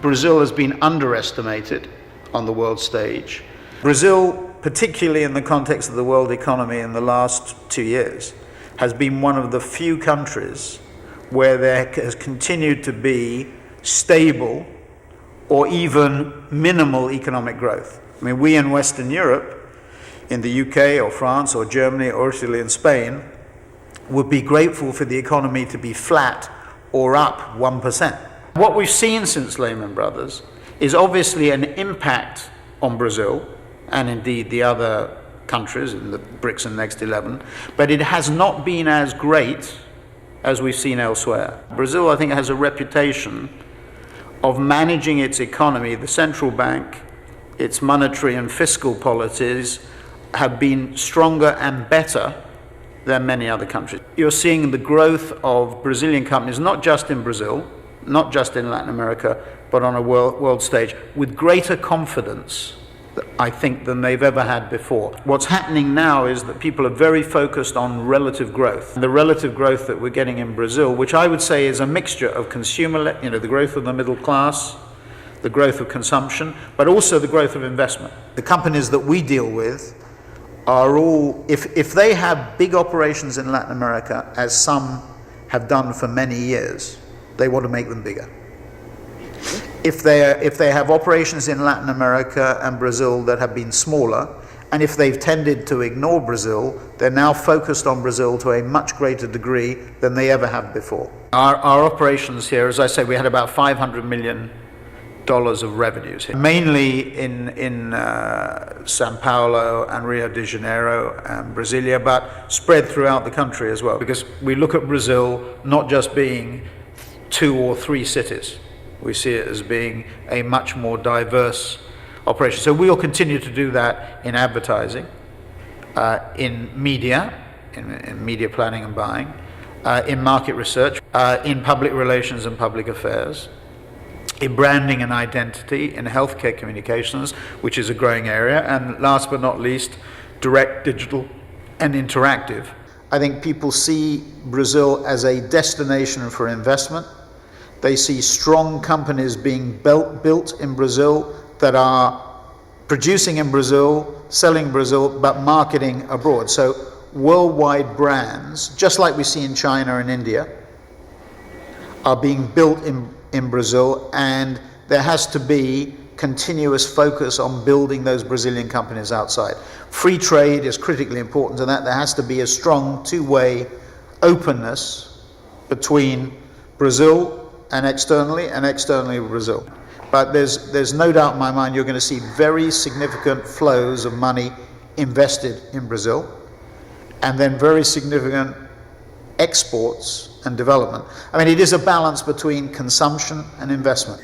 Brazil has been underestimated on the world stage. Brazil, particularly in the context of the world economy in the last 2 years, has been one of the few countries where there has continued to be stable or even minimal economic growth. I mean, we in Western Europe, in the UK or France or Germany or Italy and Spain, would be grateful for the economy to be flat or up 1%. What we've seen since Lehman Brothers is obviously an impact on Brazil, and indeed the other countries in the BRICS and Next 11, but it has not been as great as we've seen elsewhere. Brazil, I think, has a reputation of managing its economy. The central bank, its monetary and fiscal policies have been stronger and better than many other countries. You're seeing the growth of Brazilian companies, not just in Brazil, not just in Latin America, but on a world stage, with greater confidence, I think, than they've ever had before. What's happening now is that people are very focused on relative growth. The relative growth that we're getting in Brazil, which I would say is a mixture of consumer, the growth of the middle class, the growth of consumption, but also the growth of investment. The companies that we deal with are all, if they have big operations in Latin America, as some have done for many years, they want to make them bigger. If they have operations in Latin America and Brazil that have been smaller, and if they've tended to ignore Brazil, they're now focused on Brazil to a much greater degree than they ever have before. Our operations here, as I say, we had about $500 million of revenues here, mainly in Sao Paulo and Rio de Janeiro and Brasilia, but spread throughout the country as well, because we look at Brazil not just being 2 or 3 cities. We see it as being a much more diverse operation. So we'll continue to do that in advertising, in media, in media planning and buying, in market research, in public relations and public affairs, in branding and identity, in healthcare communications, which is a growing area, and last but not least, direct, digital, and interactive. I think people see Brazil as a destination for investment. They see strong companies being built in Brazil that are producing in Brazil, selling in Brazil, but marketing abroad. So worldwide brands, just like we see in China and India, are being built in Brazil, and there has to be continuous focus on building those Brazilian companies outside. Free trade is critically important to that. There has to be a strong two-way openness between Brazil and externally Brazil. But there's no doubt in my mind you're going to see very significant flows of money invested in Brazil, and then very significant exports and development. I mean, it is a balance between consumption and investment.